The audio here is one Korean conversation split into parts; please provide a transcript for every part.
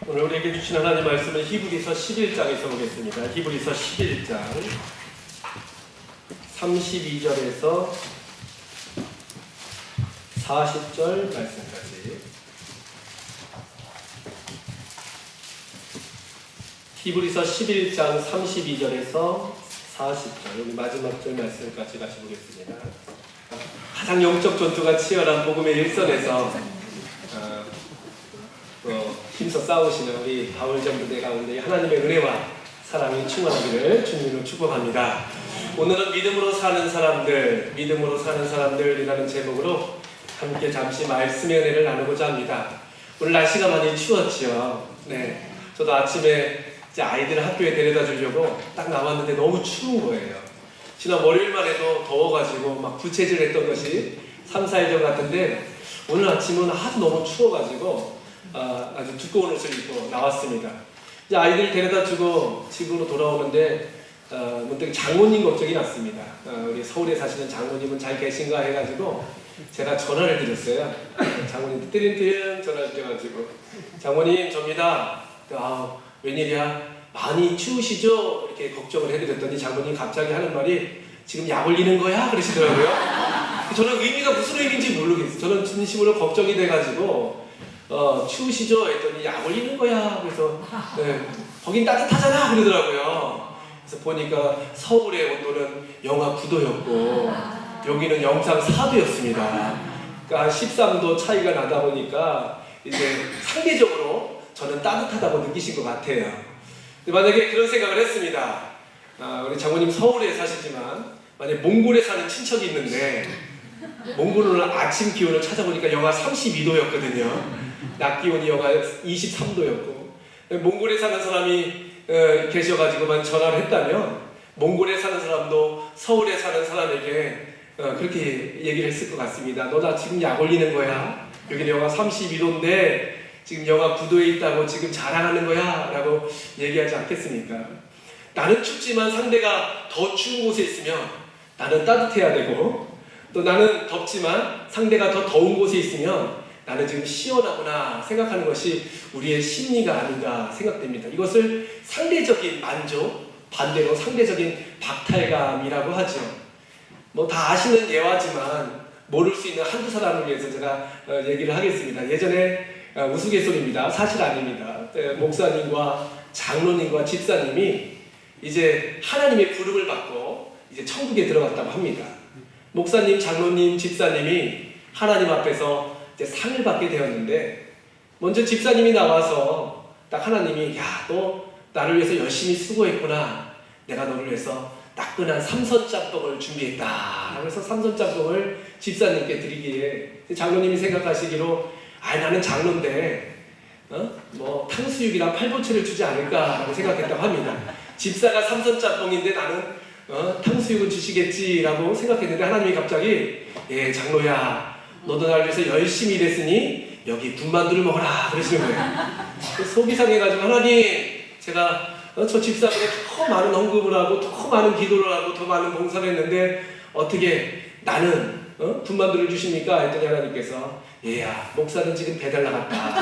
오늘 우리에게 주신 하나님 말씀은 히브리서 11장에서 보겠습니다. 히브리서 11장 32절에서 40절 말씀까지. 히브리서 11장 32절에서 40절, 우리 마지막 절 말씀까지 같이 보겠습니다. 가장 영적 전투가 치열한 복음의 일선에서 힘써 싸우시는 우리 바울 전부대 가운데 하나님의 은혜와 사랑이 충만하기를 주님으로 축복합니다. 오늘은 믿음으로 사는 사람들이라는 제목으로 함께 잠시 말씀의 은혜를 나누고자 합니다. 오늘 날씨가 많이 추웠죠. 네, 저도 아침에 이제 아이들을 학교에 데려다 주려고 딱 나왔는데 너무 추운 거예요. 지난 월요일만 해도 더워가지고 막 부채질했던 것이 3, 4일 전 같은데 오늘 아침은 하도 너무 추워가지고 아주 두꺼운 옷을 입고 나왔습니다. 이제 아이들 데려다 주고 집으로 돌아오는데 문득 장모님 걱정이 났습니다. 우리 서울에 사시는 장모님은 잘 계신가 해가지고 제가 전화를 드렸어요. 장모님 띠링띠링 전화를 드려가지고 장모님 접니다. 웬일이야? 많이 추우시죠? 이렇게 걱정을 해드렸더니 장모님 갑자기 하는 말이 지금 약 올리는 거야? 그러시더라고요. 저는 의미가 무슨 의미인지 모르겠어요. 저는 진심으로 걱정이 돼가지고 추우시죠? 했더니 약 올리는 거야. 그래서 네, 거긴 따뜻하잖아 그러더라고요. 그래서 보니까 서울의 온도는 영하 9도였고 여기는 영상 4도였습니다. 그러니까 13도 차이가 나다 보니까 이제 상대적으로 저는 따뜻하다고 느끼신 것 같아요. 만약에 그런 생각을 했습니다. 우리 장모님 서울에 사시지만 만약에 몽골에 사는 친척이 있는데 몽골은 아침 기온을 찾아보니까 영하 32도였거든요. 낮 기온이 영하 23도였고 몽골에 사는 사람이 계셔가지고만 전화를 했다면 몽골에 사는 사람도 서울에 사는 사람에게 그렇게 얘기를 했을 것 같습니다. 너 나 지금 약 올리는 거야? 여기는 영하 32도인데 지금 영하 9도에 있다고 지금 자랑하는 거야? 라고 얘기하지 않겠습니까? 나는 춥지만 상대가 더 추운 곳에 있으면 나는 따뜻해야 되고 또 나는 덥지만 상대가 더 더운 곳에 있으면 나는 지금 시원하구나 생각하는 것이 우리의 심리가 아닌가 생각됩니다. 이것을 상대적인 만족, 반대로 상대적인 박탈감이라고 하죠. 뭐 다 아시는 예화지만 모를 수 있는 한두 사람을 위해서 제가 얘기를 하겠습니다. 예전에 우스갯소리입니다. 사실 아닙니다. 목사님과 장로님과 집사님이 이제 하나님의 부름을 받고 이제 천국에 들어갔다고 합니다. 목사님, 장로님, 집사님이 하나님 앞에서 이제 상을 받게 되었는데 먼저 집사님이 나와서 딱 하나님이 너 나를 위해서 열심히 수고했구나. 내가 너를 위해서 따끈한 삼선짬뽕을 준비했다. 그래서 삼선짬뽕을 집사님께 드리기에 장로님이 생각하시기로 나는 장로인데 뭐 탕수육이랑 팔보채를 주지 않을까라고 생각했다고 합니다. 집사가 삼선짬뽕인데 나는 탕수육을 주시겠지라고 생각했는데 하나님이 갑자기 장로야 너도 나를 위해서 열심히 일했으니 여기 군만두를 먹어라 그러시는 거예요. 속이 상해가지고 하나님 제가 저 집사님에게 더 많은 헌금을 하고 더 많은 기도를 하고 더 많은 봉사를 했는데 어떻게 나는 군만두를 주십니까? 했더니 하나님께서 얘야 목사는 지금 배달 나갔다.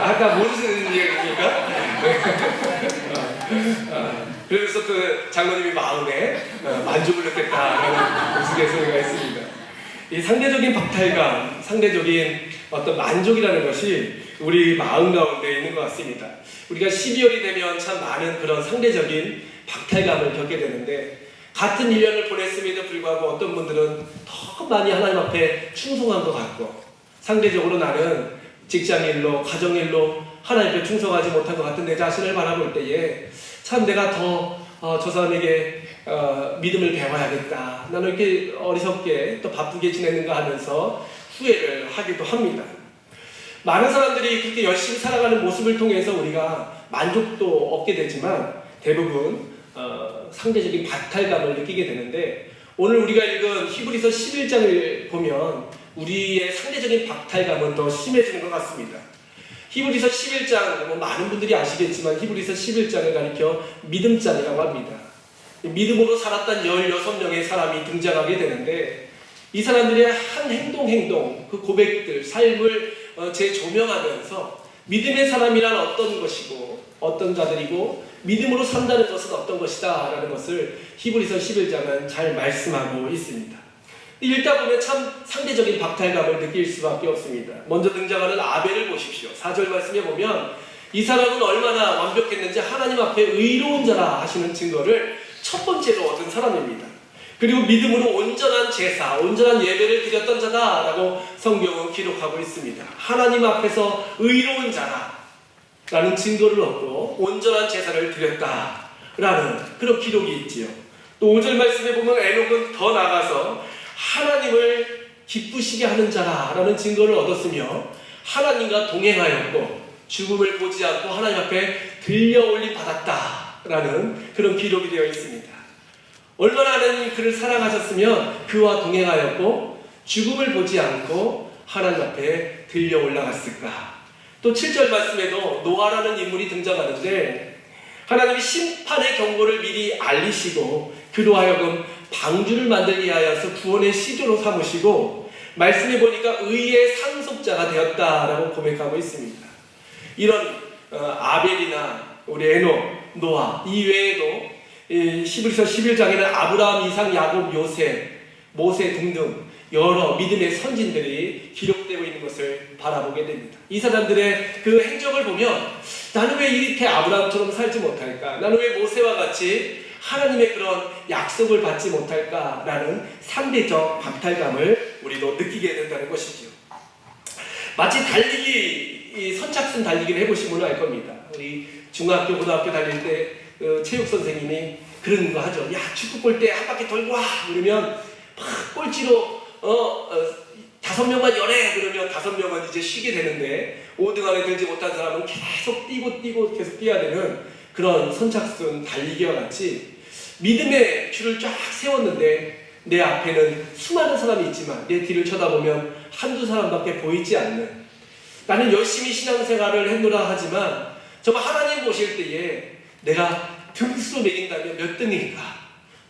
아까 모르시는 얘기입니까? 그래서 그 장로님이 마음에 만족을 느꼈다라는 우스갯소리가 있습니다. 이 상대적인 박탈감, 상대적인 어떤 만족이라는 것이 우리 마음 가운데 있는 것 같습니다. 우리가 12월이 되면 참 많은 그런 상대적인 박탈감을 겪게 되는데 같은 1년을 보냈음에도 불구하고 어떤 분들은 더 많이 하나님 앞에 충성한 것 같고 상대적으로 나는 직장일로, 가정일로 하나님 앞에 충성하지 못한 것 같은 내 자신을 바라볼 때에 참 내가 더 저 사람에게 믿음을 배워야겠다. 나는 이렇게 어리석게 또 바쁘게 지냈는가 하면서 후회를 하기도 합니다. 많은 사람들이 그렇게 열심히 살아가는 모습을 통해서 우리가 만족도 얻게 되지만 대부분 상대적인 박탈감을 느끼게 되는데 오늘 우리가 읽은 히브리서 11장을 보면 우리의 상대적인 박탈감은 더 심해지는 것 같습니다. 히브리서 11장, 많은 분들이 아시겠지만 히브리서 11장을 가리켜 믿음장이라고 합니다. 믿음으로 살았던 16명의 사람이 등장하게 되는데 이 사람들의 한 행동, 그 고백들, 삶을 재조명하면서 믿음의 사람이란 어떤 것이고 어떤 자들이고 믿음으로 산다는 것은 어떤 것이다 라는 것을 히브리서 11장은 잘 말씀하고 있습니다. 읽다 보면 참 상대적인 박탈감을 느낄 수밖에 없습니다. 먼저 등장하는 아벨을 보십시오. 4절 말씀에 보면 이 사람은 얼마나 완벽했는지 하나님 앞에 의로운 자라 하시는 증거를 첫 번째로 얻은 사람입니다. 그리고 믿음으로 온전한 제사, 온전한 예배를 드렸던 자다라고 성경은 기록하고 있습니다. 하나님 앞에서 의로운 자라라는 증거를 얻고 온전한 제사를 드렸다라는 그런 기록이 있지요. 또 5절 말씀에 보면 에녹은 더 나아가서 하나님을 기쁘시게 하는 자라라는 증거를 얻었으며 하나님과 동행하였고 죽음을 보지 않고 하나님 앞에 들려올림 받았다라는 그런 기록이 되어 있습니다. 얼마나 하나님이 그를 사랑하셨으면 그와 동행하였고 죽음을 보지 않고 하나님 앞에 들려 올라갔을까. 또 7절 말씀에도 노아라는 인물이 등장하는데 하나님이 심판의 경고를 미리 알리시고 그로 하여금 방주를 만들게 하여서 구원의 시조로 삼으시고 말씀해 보니까 의의 상속자가 되었다라고 고백하고 있습니다. 이런 아벨이나 우리 에녹, 노아 이외에도 히브리서 11장에는 아브라함, 이삭, 야곱, 요셉, 모세 등등 여러 믿음의 선진들이 기록되고 있는 것을 바라보게 됩니다. 이 사람들의 그 행적을 보면 나는 왜 이렇게 아브라함처럼 살지 못할까? 나는 왜 모세와 같이 하나님의 그런 약속을 받지 못할까라는 상대적 박탈감을 우리도 느끼게 된다는 것이죠. 마치 달리기, 선착순 달리기를 해보시면 알 겁니다. 우리 중학교, 고등학교 달릴 때 체육 선생님이 그런 거 하죠. 야, 축구 골 때 한 바퀴 돌고 와! 그러면 막 꼴찌로 5명만 열해! 그러면 5명은 이제 쉬게 되는데 5등 안에 들지 못한 사람은 계속 뛰고 계속 뛰어야 되는 그런 선착순 달리기와 같이 믿음의 줄을 쫙 세웠는데 내 앞에는 수많은 사람이 있지만 내 뒤를 쳐다보면 한두 사람밖에 보이지 않는, 나는 열심히 신앙생활을 했노라 하지만 정말 하나님 보실 때에 내가 등수로 매긴다면 몇 등일까?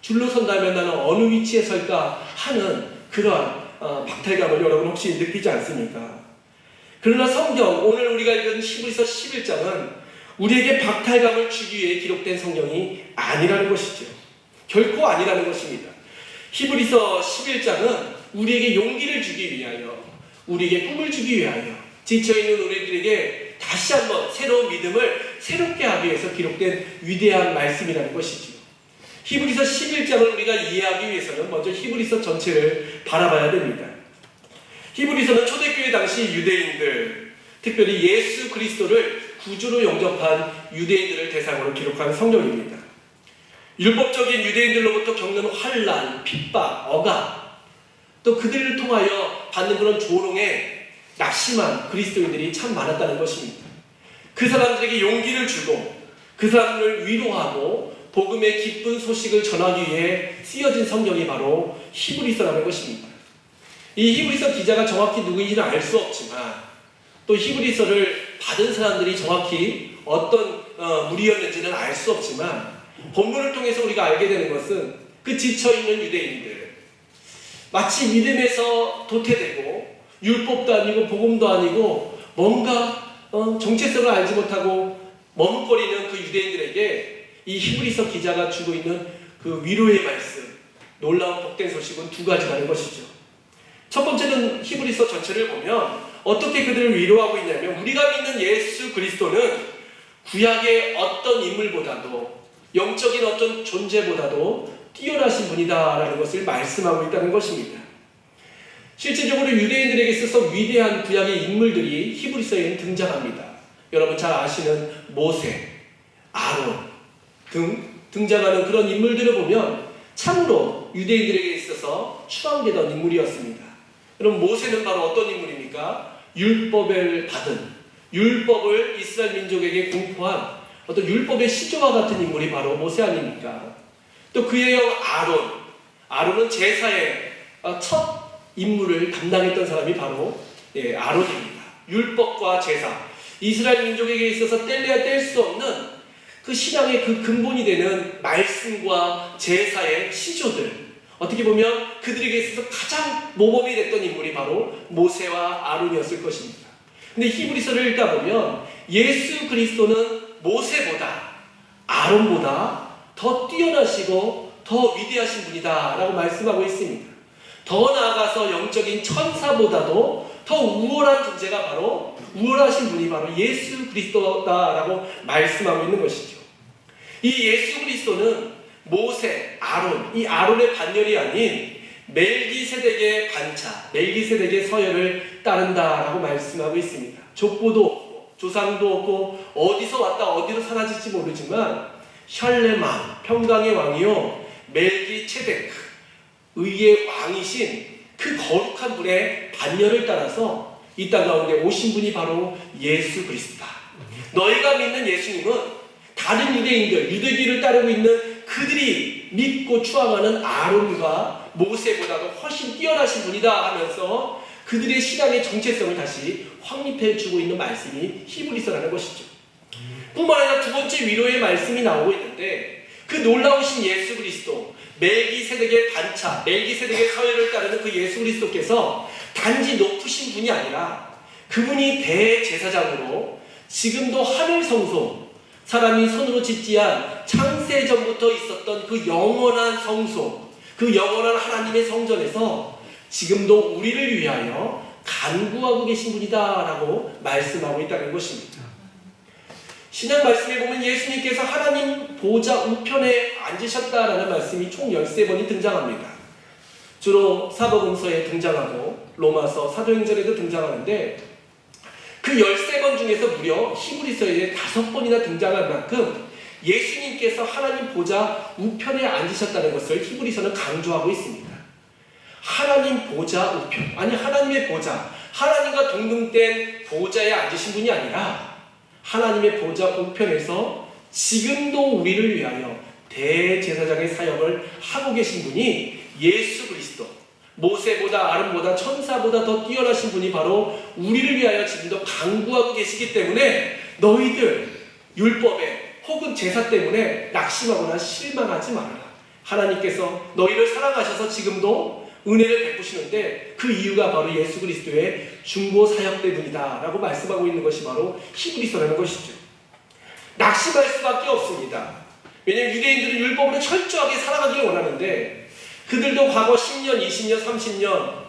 줄로 선다면 나는 어느 위치에 설까? 하는 그러한 박탈감을 여러분 혹시 느끼지 않습니까? 그러나 성경, 오늘 우리가 읽은 히브리서 11장은 우리에게 박탈감을 주기 위해 기록된 성경이 아니라는 것이죠. 결코 아니라는 것입니다. 히브리서 11장은 우리에게 용기를 주기 위하여, 우리에게 꿈을 주기 위하여, 지쳐있는 우리들에게 다시 한번 새로운 믿음을 새롭게 하기 위해서 기록된 위대한 말씀이라는 것이죠. 히브리서 11장을 우리가 이해하기 위해서는 먼저 히브리서 전체를 바라봐야 됩니다. 히브리서는 초대교회 당시 유대인들, 특별히 예수 그리스도를 구주로 영접한 유대인들을 대상으로 기록한 성경입니다. 율법적인 유대인들로부터 겪는 환난, 핍박, 억압, 또 그들을 통하여 받는 그런 조롱에 낙심한 그리스도인들이 참 많았다는 것입니다. 그 사람들에게 용기를 주고 그 사람들을 위로하고 복음의 기쁜 소식을 전하기 위해 쓰여진 성경이 바로 히브리서라는 것입니다. 이 히브리서 기자가 정확히 누구인지는 알 수 없지만 또 히브리서를 받은 사람들이 정확히 어떤 무리였는지는 알 수 없지만 본문을 통해서 우리가 알게 되는 것은 그 지쳐있는 유대인들, 마치 믿음에서 도태되고 율법도 아니고 복음도 아니고 뭔가 정체성을 알지 못하고 머뭇거리는 그 유대인들에게 이 히브리서 기자가 주고 있는 그 위로의 말씀, 놀라운 복된 소식은 두 가지라는 것이죠. 첫 번째는 히브리서 전체를 보면 어떻게 그들을 위로하고 있냐면 우리가 믿는 예수 그리스도는 구약의 어떤 인물보다도 영적인 어떤 존재보다도 뛰어나신 분이다라는 것을 말씀하고 있다는 것입니다. 실질적으로 유대인들에게 있어서 위대한 구약의 인물들이 히브리서에는 등장합니다. 여러분 잘 아시는 모세, 아론 등 등장하는 그런 인물들을 보면 참으로 유대인들에게 있어서 추앙되던 인물이었습니다. 여러분 모세는 바로 어떤 인물입니까? 율법을 받은, 율법을 이스라엘 민족에게 공포한 어떤 율법의 시조와 같은 인물이 바로 모세 아닙니까? 또 그의 형 아론은 제사의 첫 임무를 담당했던 사람이 바로 아론입니다. 율법과 제사, 이스라엘 민족에게 있어서 뗄래야 뗄 수 없는 그 신앙의 그 근본이 되는 말씀과 제사의 시조들, 어떻게 보면 그들에게 있어서 가장 모범이 됐던 인물이 바로 모세와 아론이었을 것입니다. 근데 히브리서를 읽다 보면 예수 그리스도는 모세보다, 아론보다 더 뛰어나시고 더 위대하신 분이다 라고 말씀하고 있습니다. 더 나아가서 영적인 천사보다도 더 우월한 존재가 바로, 우월하신 분이 바로 예수 그리스도다라고 말씀하고 있는 것이죠. 이 예수 그리스도는 모세, 아론, 이 아론의 반열이 아닌 멜기세덱의 반차, 멜기세덱의 서열을 따른다라고 말씀하고 있습니다. 족보도 없고 조상도 없고 어디서 왔다 어디로 사라질지 모르지만 샬레만, 평강의 왕이요 멜기세덱, 의의 왕이신 그 거룩한 분의 반열을 따라서 이 땅 가운데 오신 분이 바로 예수 그리스도다. 너희가 믿는 예수님은 다른 유대인들, 유대교를 따르고 있는 그들이 믿고 추앙하는 아론과 모세보다도 훨씬 뛰어나신 분이다 하면서 그들의 신앙의 정체성을 다시 확립해 주고 있는 말씀이 히브리서라는 것이죠. 뿐만 아니라 두 번째 위로의 말씀이 나오고 있는데 그 놀라우신 예수 그리스도, 멜기세덱의 반차, 멜기세덱의 서열을 따르는 그 예수 그리스도께서 단지 높으신 분이 아니라 그분이 대제사장으로 지금도 하늘 성소, 사람이 손으로 짓지 않은 창세전부터 있었던 그 영원한 성소, 그 영원한 하나님의 성전에서 지금도 우리를 위하여 간구하고 계신 분이다라고 말씀하고 있다는 것입니다. 신약 말씀에 보면 예수님께서 하나님 보좌 우편에 앉으셨다라는 말씀이 총 13번이 등장합니다. 주로 사복음서에 등장하고 로마서, 사도행전에도 등장하는데 그 13번 중에서 무려 히브리서에 5번이나 등장한 만큼 예수님께서 하나님 보좌 우편에 앉으셨다는 것을 히브리서는 강조하고 있습니다. 하나님 보좌 우편, 아니 하나님의 보좌, 하나님과 동등된 보좌에 앉으신 분이 아니라 하나님의 보좌 우편에서 지금도 우리를 위하여 대제사장의 사역을 하고 계신 분이 예수 그리스도, 모세보다 아론보다 천사보다 더 뛰어나신 분이 바로 우리를 위하여 지금도 간구하고 계시기 때문에 너희들 율법에 혹은 제사 때문에 낙심하거나 실망하지 말아라. 하나님께서 너희를 사랑하셔서 지금도 은혜를 베푸시는데 그 이유가 바로 예수 그리스도의 중보 사역 때문이다 라고 말씀하고 있는 것이 바로 히브리서라는 것이죠. 낙심할 수밖에 없습니다. 왜냐하면 유대인들은 율법으로 철저하게 살아가기를 원하는데 그들도 과거 10년, 20년, 30년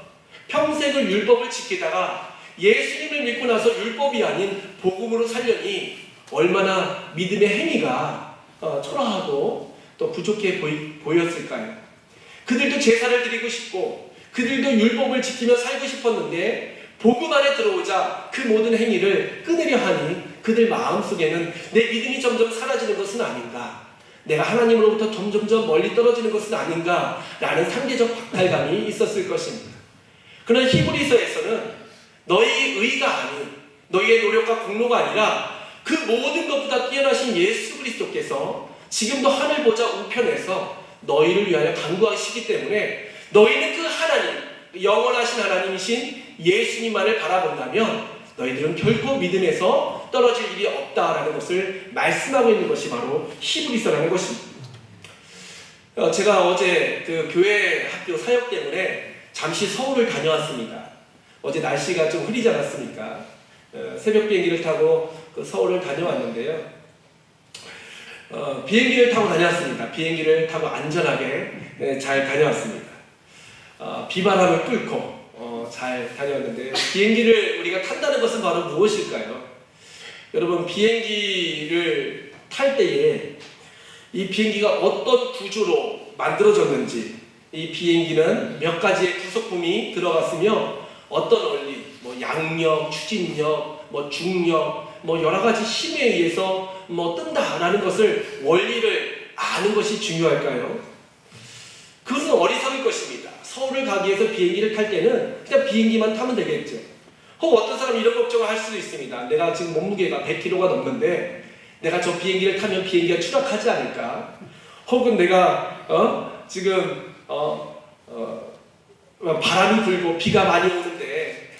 평생을 율법을 지키다가 예수님을 믿고 나서 율법이 아닌 복음으로 살려니 얼마나 믿음의 행위가 초라하고 또 부족해 보였을까요? 그들도 제사를 드리고 싶고 그들도 율법을 지키며 살고 싶었는데 복음 안에 들어오자 그 모든 행위를 끊으려 하니 그들 마음속에는 내 믿음이 점점 사라지는 것은 아닌가, 내가 하나님으로부터 점점점 멀리 떨어지는 것은 아닌가 라는 상대적 박탈감이 있었을 것입니다. 그러나 히브리서에서는 너희 의가 아닌 너희의 노력과 공로가 아니라 그 모든 것보다 뛰어나신 예수 그리스도께서 지금도 하늘 보좌 우편에서 너희를 위하여 간구하시기 때문에 너희는 그 하나님, 영원하신 하나님이신 예수님만을 바라본다면 너희들은 결코 믿음에서 떨어질 일이 없다라는 것을 말씀하고 있는 것이 바로 히브리서라는 것입니다. 제가 어제 그 교회 학교 사역 때문에 잠시 서울을 다녀왔습니다. 어제 날씨가 좀 흐리지 않았습니까? 새벽 비행기를 타고 그 서울을 다녀왔는데요. 비행기를 타고 다녔습니다. 비행기를 타고 안전하게 잘 다녀왔습니다. 비바람을 뚫고 잘 다녀왔는데 비행기를 우리가 탄다는 것은 바로 무엇일까요? 여러분, 비행기를 탈 때에 이 비행기가 어떤 구조로 만들어졌는지, 이 비행기는 몇 가지의 부속품이 들어갔으며 어떤 원리, 양력, 추진력, 중력, 여러 가지 힘에 의해서 뜬다라는 것을 원리를 아는 것이 중요할까요? 그것은 어리석을 것입니다. 서울을 가기 위해서 비행기를 탈 때는 그냥 비행기만 타면 되겠죠. 혹은 어떤 사람은 이런 걱정을 할 수도 있습니다. 내가 지금 몸무게가 100kg가 넘는데 내가 저 비행기를 타면 비행기가 추락하지 않을까? 혹은 내가 지금 바람이 불고 비가 많이 오는데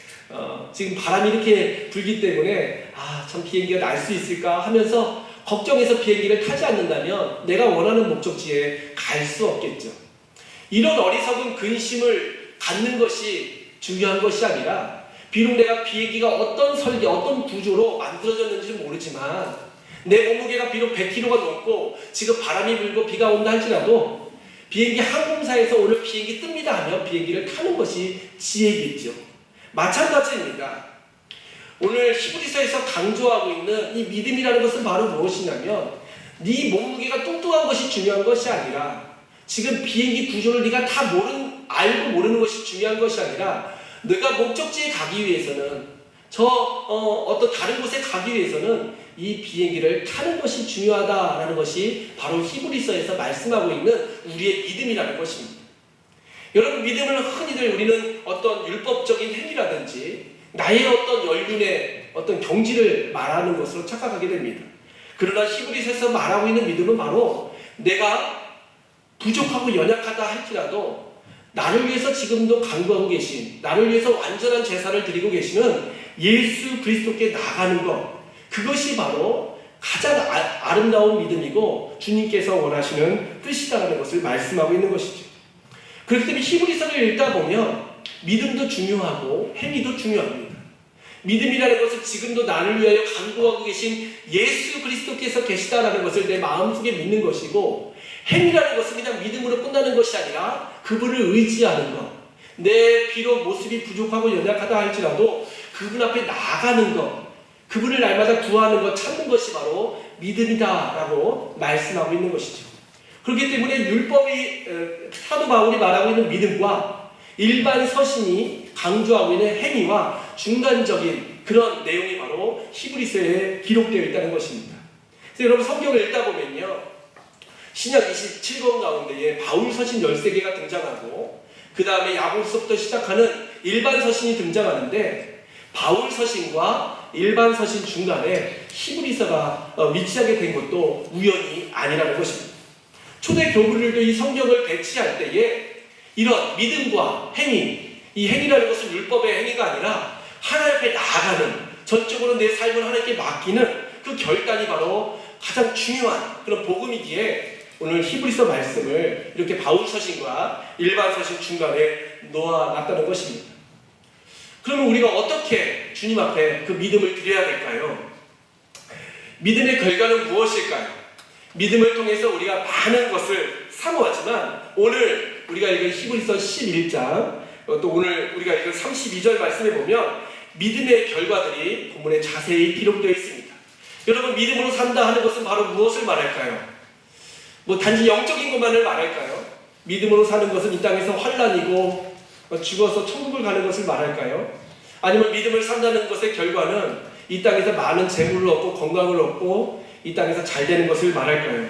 지금 바람이 이렇게 불기 때문에 참 비행기가 날 수 있을까 하면서 걱정해서 비행기를 타지 않는다면 내가 원하는 목적지에 갈 수 없겠죠. 이런 어리석은 근심을 갖는 것이 중요한 것이 아니라 비록 내가 비행기가 어떤 설계, 어떤 구조로 만들어졌는지는 모르지만 내 몸무게가 비록 100kg가 넘고 지금 바람이 불고 비가 온다 할지라도 비행기 항공사에서 오늘 비행기 뜹니다 하면 비행기를 타는 것이 지혜겠죠. 마찬가지입니다. 오늘 히브리서에서 강조하고 있는 이 믿음이라는 것은 바로 무엇이냐면 네 몸무게가 뚱뚱한 것이 중요한 것이 아니라 지금 비행기 구조를 네가 다 알고 모르는 것이 중요한 것이 아니라 내가 목적지에 가기 위해서는 어떤 다른 곳에 가기 위해서는 이 비행기를 타는 것이 중요하다라는 것이 바로 히브리서에서 말씀하고 있는 우리의 믿음이라는 것입니다. 여러분, 믿음을 흔히들 우리는 어떤 율법적인 행위라든지 나의 어떤 연륜의 어떤 경지를 말하는 것으로 착각하게 됩니다. 그러나 히브리서에서 말하고 있는 믿음은 바로 내가 부족하고 연약하다 할지라도 나를 위해서 지금도 간구하고 계신, 나를 위해서 완전한 제사를 드리고 계시는 예수 그리스도께 나아가는 것, 그것이 바로 가장 아름다운 믿음이고 주님께서 원하시는 뜻이다라는 것을 말씀하고 있는 것이죠. 그렇기 때문에 히브리서를 읽다 보면 믿음도 중요하고 행위도 중요합니다. 믿음이라는 것은 지금도 나를 위하여 간구하고 계신 예수 그리스도께서 계시다라는 것을 내 마음속에 믿는 것이고, 행위라는 것은 그냥 믿음으로 끝나는 것이 아니라 그분을 의지하는 것, 내 비록 모습이 부족하고 연약하다 할지라도 그분 앞에 나아가는 것, 그분을 날마다 구하는 것, 찾는 것이 바로 믿음이다라고 말씀하고 있는 것이죠. 그렇기 때문에 율법이 사도 바울이 말하고 있는 믿음과 일반 서신이 강조하고 있는 행위와 중간적인 그런 내용이 바로 히브리서에 기록되어 있다는 것입니다. 그래서 여러분, 성경을 읽다 보면요, 신약 27권 가운데에 바울 서신 13개가 등장하고 그 다음에 야고보서부터 시작하는 일반 서신이 등장하는데, 바울 서신과 일반 서신 중간에 히브리서가 위치하게 된 것도 우연이 아니라는 것입니다. 초대 교부들도 이 성경을 배치할 때에 이런 믿음과 행위, 이 행위라는 것은 율법의 행위가 아니라 하나님 앞에 나아가는, 전적으로 내 삶을 하나님께 맡기는 그 결단이 바로 가장 중요한 그런 복음이기에 오늘 히브리서 말씀을 이렇게 바울 서신과 일반 서신 중간에 놓아놨다는 것입니다. 그러면 우리가 어떻게 주님 앞에 그 믿음을 드려야 될까요? 믿음의 결과는 무엇일까요? 믿음을 통해서 우리가 많은 것을 사모하지만 오늘 우리가 읽은 히브리서 11장, 또 오늘 우리가 읽은 32절 말씀에 보면 믿음의 결과들이 본문에 자세히 기록되어 있습니다. 여러분, 믿음으로 산다 하는 것은 바로 무엇을 말할까요? 단지 영적인 것만을 말할까요? 믿음으로 사는 것은 이 땅에서 환난이고 죽어서 천국을 가는 것을 말할까요? 아니면 믿음을 산다는 것의 결과는 이 땅에서 많은 재물을 얻고 건강을 얻고 이 땅에서 잘 되는 것을 말할까요?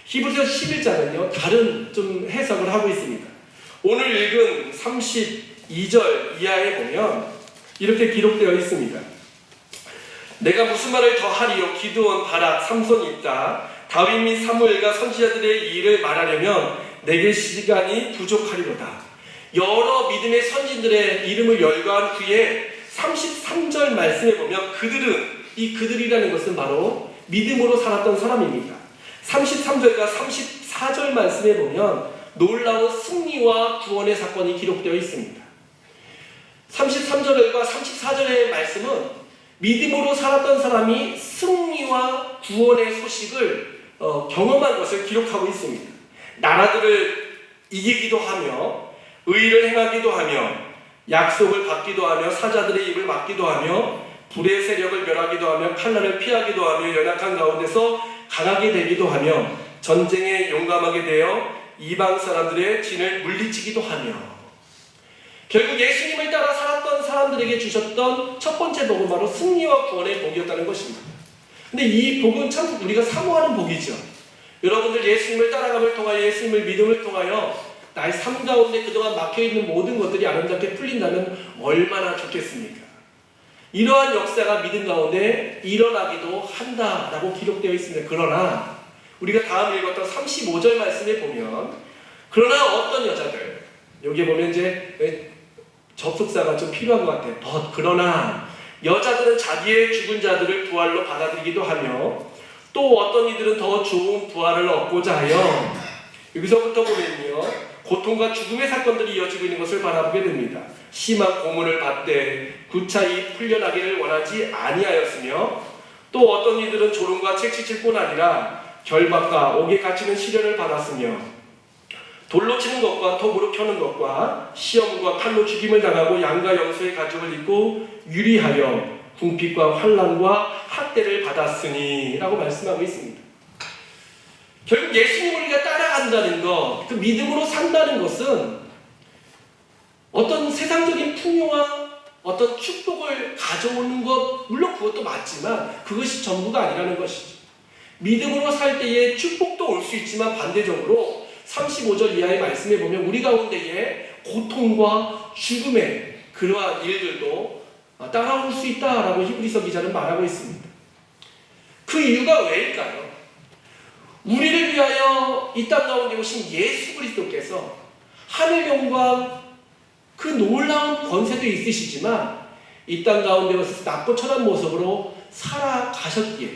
히브리서 11장은요, 다른 좀 해석을 하고 있습니다. 오늘 읽은 32절 이하에 보면 이렇게 기록되어 있습니다. 내가 무슨 말을 더 하리요? 기드온, 바락, 삼손, 입다, 다윗 및 사무엘과 선지자들의 일을 말하려면 내게 시간이 부족하리로다. 여러 믿음의 선진들의 이름을 열거한 후에 33절 말씀에 보면 그들이라는 것은 바로 믿음으로 살았던 사람입니다. 33절과 34절 말씀에 보면 놀라운 승리와 구원의 사건이 기록되어 있습니다. 33절과 34절의 말씀은 믿음으로 살았던 사람이 승리와 구원의 소식을 경험한 것을 기록하고 있습니다. 나라들을 이기기도 하며 의를 행하기도 하며 약속을 받기도 하며 사자들의 입을 막기도 하며 불의 세력을 멸하기도 하며 칼날을 피하기도 하며 연약한 가운데서 강하게 되기도 하며 전쟁에 용감하게 되어 이방 사람들의 진을 물리치기도 하며, 결국 예수님을 따라 살았던 사람들에게 주셨던 첫 번째 복은 바로 승리와 구원의 복이었다는 것입니다. 근데 이 복은 참 우리가 사모하는 복이죠. 여러분들 예수님을 따라감을 통하여, 예수님을 믿음을 통하여 나의 삶 가운데 그동안 막혀있는 모든 것들이 아름답게 풀린다면 얼마나 좋겠습니까? 이러한 역사가 믿음 가운데 일어나기도 한다라고 기록되어 있습니다. 그러나 우리가 다음 읽었던 35절 말씀에 보면, 그러나 어떤 여자들, 여기에 보면 이제 접속사가 좀 필요한 것 같아요. 그러나 여자들은 자기의 죽은 자들을 부활로 받아들이기도 하며 또 어떤 이들은 더 좋은 부활을 얻고자 하여 여기서부터 보면요, 고통과 죽음의 사건들이 이어지고 있는 것을 바라보게 됩니다. 심한 고문을 받되 구차히 풀려나기를 원하지 아니하였으며, 또 어떤 이들은 조롱과 채찍질 뿐 아니라 결박과 옥에 갇히는 시련을 받았으며, 돌로 치는 것과 톱으로 켜는 것과 시험과 칼로 죽임을 당하고 양과 염소의 가죽을 입고 유리하여 궁핍과 환난과 학대를 받았으니 라고 말씀하고 있습니다. 결국 예수님을 우리가 따라간다는 것, 그 믿음으로 산다는 것은 어떤 세상적인 풍요와 어떤 축복을 가져오는 것, 물론 그것도 맞지만 그것이 전부가 아니라는 것이죠. 믿음으로 살 때에 축복도 올 수 있지만 반대적으로 35절 이하의 말씀에 보면 우리 가운데에 고통과 죽음의 그러한 일들도 따라올 수 있다라고 히브리서 기자는 말하고 있습니다. 그 이유가 왜일까요? 우리를 위하여 이 땅 가운데 오신 예수 그리스도께서 하늘 영광 그 놀라운 권세도 있으시지만 이 땅 가운데 오셔서 낮고 천한 모습으로 살아가셨기에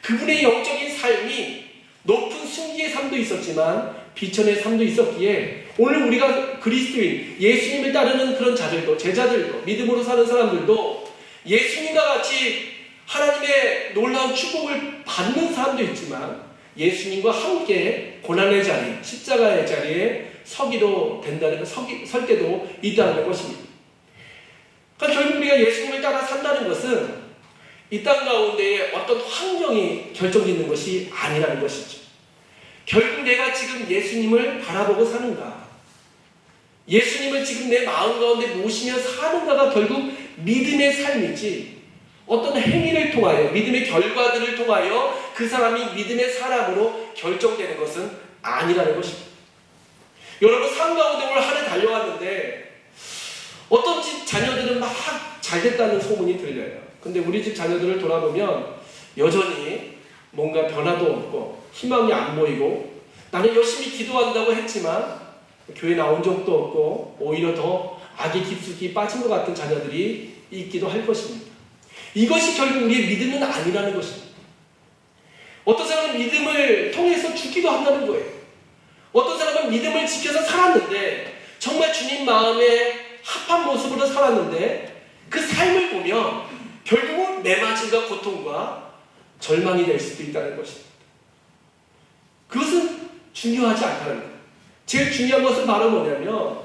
그분의 영적인 삶이 높은 승기의 삶도 있었지만 비천의 삶도 있었기에 오늘 우리가 그리스도인 예수님을 따르는 그런 자들도, 제자들도, 믿음으로 사는 사람들도 예수님과 같이 하나님의 놀라운 축복을 받는 사람도 있지만 예수님과 함께 고난의 자리, 십자가의 자리에 서기도 된다는 설 때도 있다는 것입니다. 그러니까 결국 우리가 예수님을 따라 산다는 것은 이 땅 가운데에 어떤 환경이 결정짓는 것이 아니라는 것이죠. 결국 내가 지금 예수님을 바라보고 사는가, 예수님을 지금 내 마음 가운데 모시며 사는가가 결국 믿음의 삶이지, 어떤 행위를 통하여, 믿음의 결과들을 통하여 그 사람이 믿음의 사람으로 결정되는 것은 아니라는 것입니다. 여러분, 삶 가운데 오늘 한 해 달려왔는데 어떤 집 자녀들은 막 잘 됐다는 소문이 들려요. 근데 우리 집 자녀들을 돌아보면 여전히 뭔가 변화도 없고 희망이 안 보이고, 나는 열심히 기도한다고 했지만 교회 나온 적도 없고 오히려 더 악의 깊숙이 빠진 것 같은 자녀들이 있기도 할 것입니다. 이것이 결국 우리의 믿음은 아니라는 것입니다. 어떤 사람은 믿음을 통해서 죽기도 한다는 거예요. 어떤 사람은 믿음을 지켜서 살았는데 정말 주님 마음에 합한 모습으로 살았는데 그 삶을 보면 결국은 매맞음과 고통과 절망이 될 수도 있다는 것입니다. 그것은 중요하지 않다는 거예요. 제일 중요한 것은 바로 뭐냐면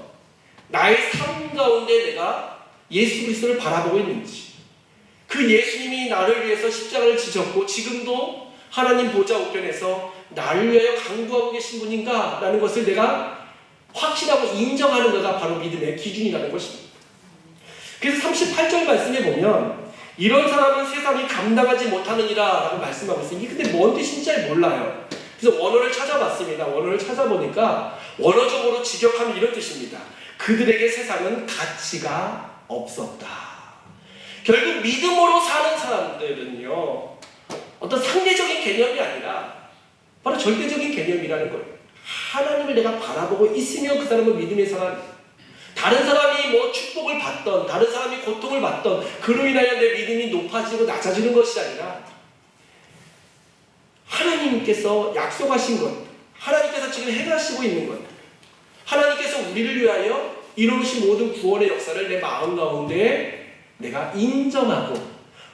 나의 삶 가운데 내가 예수 그리스도를 바라보고 있는지, 그 예수님이 나를 위해서 십자가를 지셨고 지금도 하나님 보좌 우편에서 나를 위하여 강구하고 계신 분인가 라는 것을 내가 확실하고 인정하는 것가 바로 믿음의 기준이라는 것입니다. 그래서 38절 말씀에 보면 이런 사람은 세상이 감당하지 못하느니라 라고 말씀하고 있어요. 이게 근데 뭔 뜻인지 잘 몰라요. 그래서 원어를 찾아봤습니다. 원어를 찾아보니까 원어적으로 직역하면 이런 뜻입니다. 그들에게 세상은 가치가 없었다. 결국 믿음으로 사는 사람들은요, 어떤 상대적인 개념이 아니라 바로 절대적인 개념이라는 거예요. 하나님을 내가 바라보고 있으면 그 사람은 믿음의 사람이에요. 다른 사람이 뭐 축복을 받던, 다른 사람이 고통을 받던, 그로 인하여 내 믿음이 높아지고 낮아지는 것이 아니라 하나님께서 약속하신 것, 하나님께서 지금 행하시고 있는 것, 하나님께서 우리를 위하여 이루신 모든 구원의 역사를 내 마음 가운데 내가 인정하고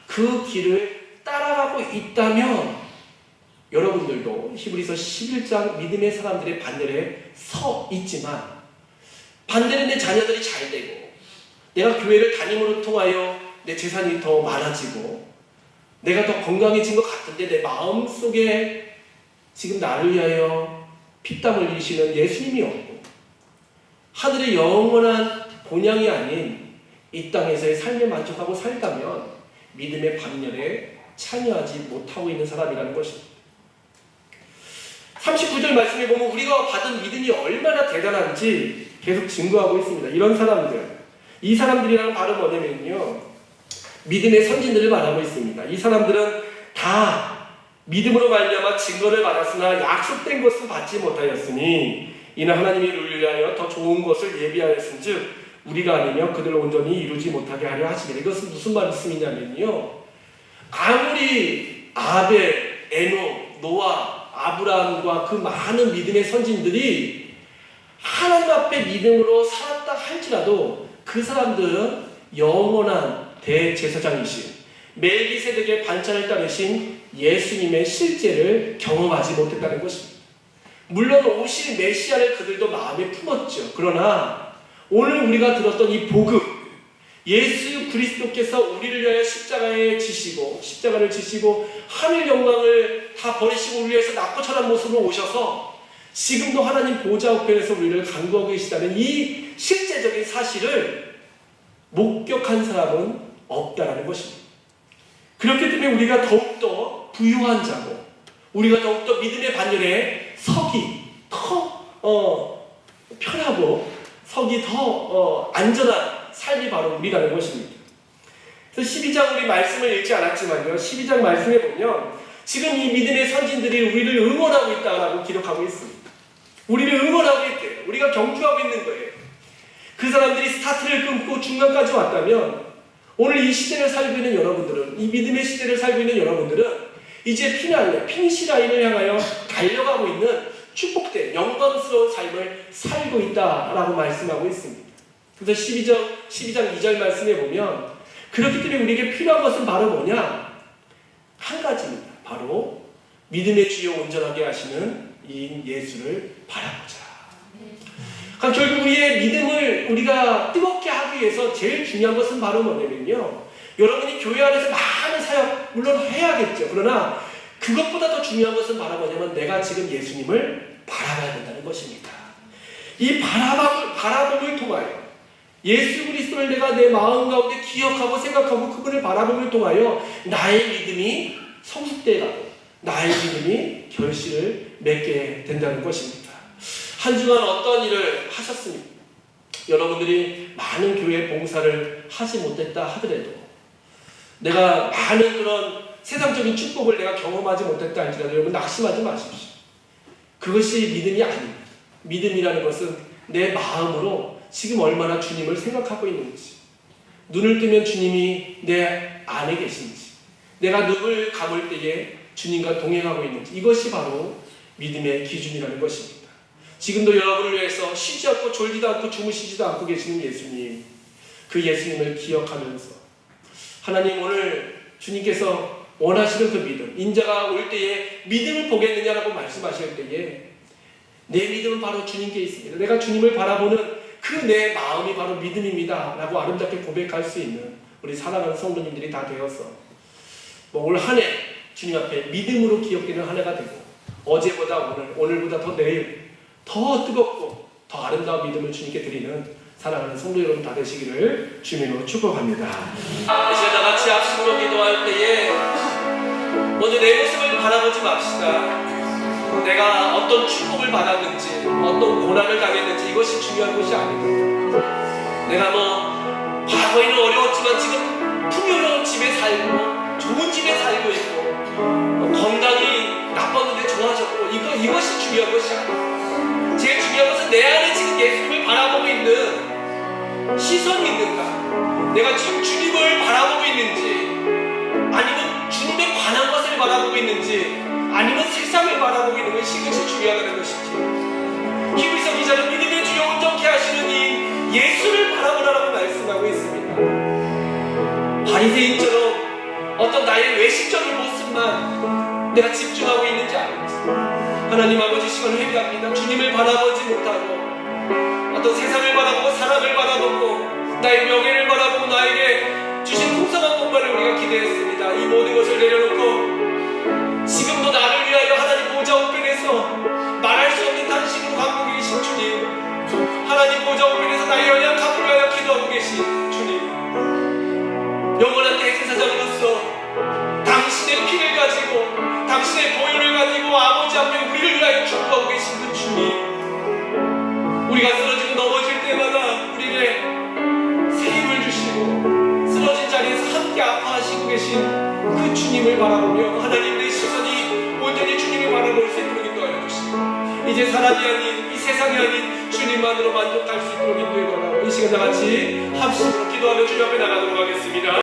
그 길을 따라가고 있다면 여러분들도 히브리서 11장 믿음의 사람들의 반열에 서 있지만, 반대는 내 자녀들이 잘 되고 내가 교회를 다님으로 통하여 내 재산이 더 많아지고 내가 더 건강해진 것 같은데 내 마음 속에 지금 나를 위하여 피땀 흘리시는 예수님이 없고 하늘의 영원한 본향이 아닌 이 땅에서의 삶에 만족하고 살다면 믿음의 반열에 참여하지 못하고 있는 사람이라는 것입니다. 39절 말씀에 보면 우리가 받은 믿음이 얼마나 대단한지 계속 증거하고 있습니다. 이런 사람들, 이 사람들이란 바로 뭐냐면요, 믿음의 선진들을 말하고 있습니다. 이 사람들은 다 믿음으로 말미암아 증거를 받았으나 약속된 것은 받지 못하였으니 이는 하나님이 우리를 위하여 더 좋은 것을 예비하였은즉 우리가 아니면 그들을 온전히 이루지 못하게 하려 하시니라. 이것은 무슨 말씀이냐면요, 아무리 아벨, 에녹, 노아, 아브라함과 그 많은 믿음의 선진들이 하나님 앞에 믿음으로 살았다 할지라도 그 사람들은 영원한 대제사장이신 멜기세덱의 반차를 따르신 예수님의 실제를 경험하지 못했다는 것입니다. 물론 오실 메시아를 그들도 마음에 품었죠. 그러나 오늘 우리가 들었던 이 복음, 예수 그리스도께서 우리를 위하여 십자가를 지시고 하늘 영광을 다 버리시고 우리를 위해서 낮고 천한 모습으로 오셔서 지금도 하나님 보좌 우편에서 우리를 간구하고 계시다는 이 실제적인 사실을 목격한 사람은 없다라는 것입니다. 그렇기 때문에 우리가 더욱더 부유한 자고 우리가 더욱더 믿음의 반열에 서기 더 편하고 서기 더 안전한 삶이 바로 우리라는 것입니다. 그래서 12장 우리 말씀을 읽지 않았지만요. 12장 말씀에 보면 지금 이 믿음의 선진들이 우리를 응원하고 있다라고 기록하고 있습니다. 우리를 응원하고 있대요. 우리가 경주하고 있는 거예요. 그 사람들이 스타트를 끊고 중간까지 왔다면 오늘 이 시대를 살고 있는 여러분들은, 이 믿음의 시대를 살고 있는 여러분들은 이제 피니시 라인을 향하여 달려가고 있는 축복된 영광스러운 삶을 살고 있다라고 말씀하고 있습니다. 그래서 12장 2절 말씀에 보면 그렇기 때문에 우리에게 필요한 것은 바로 뭐냐? 한 가지입니다. 바로 믿음의 주여 온전하게 하시는 이 예수를 바라보자. 그러니까 결국 우리의 믿음을 우리가 뜨겁게 하기 위해서 제일 중요한 것은 바로 뭐냐면요. 여러분이 교회 안에서 많은 사역 물론 해야겠죠. 그러나 그것보다 더 중요한 것은 바로 뭐냐면 내가 지금 예수님을 바라봐야 된다는 것입니다. 이 바라봄을 통하여 예수 그리스도를 내가 내 마음 가운데 기억하고 생각하고 그분을 바라봄을 통하여 나의 믿음이 성숙되어가고 나의 믿음이 결실을 맺게 된다는 것입니다. 한 주간 어떤 일을 하셨습니까? 여러분들이 많은 교회 봉사를 하지 못했다 하더라도 내가 많은 그런 세상적인 축복을 내가 경험하지 못했다 할지라도 여러분 낙심하지 마십시오. 그것이 믿음이 아닙니다. 믿음이라는 것은 내 마음으로 지금 얼마나 주님을 생각하고 있는지, 눈을 뜨면 주님이 내 안에 계신지, 내가 눈을 감을 때에 주님과 동행하고 있는지, 이것이 바로 믿음의 기준이라는 것입니다. 지금도 여러분을 위해서 쉬지 않고 졸지도 않고 주무시지도 않고 계시는 예수님, 그 예수님을 기억하면서 하나님 오늘 주님께서 원하시는 그 믿음, 인자가 올 때에 믿음을 보겠느냐라고 말씀하실 때에 내 믿음은 바로 주님께 있습니다. 내가 주님을 바라보는 그 내 마음이 바로 믿음입니다 라고 아름답게 고백할 수 있는 우리 사랑하는 성도님들이 다 되어서 올 한 해 주님 앞에 믿음으로 기억되는 한 해가 되고 어제보다 오늘보다 더 내일 더 뜨겁고 더 아름다운 믿음을 주님께 드리는 사랑하는 성도 여러분 다 되시기를 주님으로 축복합니다. 이 시간 다 같이 합심으로 기도할 때에 먼저 내 모습을 바라보지 맙시다. 내가 어떤 축복을 받았는지 어떤 고난을 당했는지 이것이 중요한 것이 아닙니다. 내가 과거에는 어려웠지만 지금 풍요로운 집에 살고 좋은 집에 살고 있고 건강이 나빴는데 좋아졌고 이것이 중요한 것이 아닙니다. 제일 중요한 것은 내 안에 지금 예수님을 바라보고 있는 시선이 있는가, 내가 지금 주님을 바라보고 있는지 아니면 주님에 관한 것을 바라보고 있는지 아니면 세상을 바라보고 있는 것이 이것이 중요하다는 것이지. 히브리서 기자는 믿음의 주여 온전케 하시는 이 예수를 바라보라라고 말씀하고 있습니다. 바리새인처럼 어떤 나의 외식적인 모습만 내가 집중하고 있는지 아닌지 하나님 아버지 시간을 회개합니다. 주님을 바라보지 못하고 어떤 세상을 바라보고 사람을 바라보고 나의 명예를 바라보고 나에게 주신 풍성한 것만을 우리가 기대했습니다. 이 모든 것을 내려놓고 지금도 나를 위하여 하나님 보좌 우편에서 말할 수 없는 당신으로 갖고 계신 주님, 하나님 보좌 우편에서 나의 연약함을 위하여 기도하고 계신 주님, 영원한 대제사장으로서 당신의 피를 가지고 당신의 보혈을 가지고 아버지 앞에 우리를 위하여 축복하고 계신 그 주님, 우리가 쓰러지고 넘어질 때마다 우리에게 새 힘을 주시고 쓰러진 자리에서 함께 아파하시고 계신 그 주님을 바라보며 하나님 내 시선이 온전히 주님을 바라볼 수 있도록 인도하여 주시고 이제 사람이 아닌 이 세상이 아닌 주님만으로 만족할 수 있도록 인도해 달라고 이 시간 다 같이 합심으로 기도하며 주님 앞에 나가도록 하겠습니다.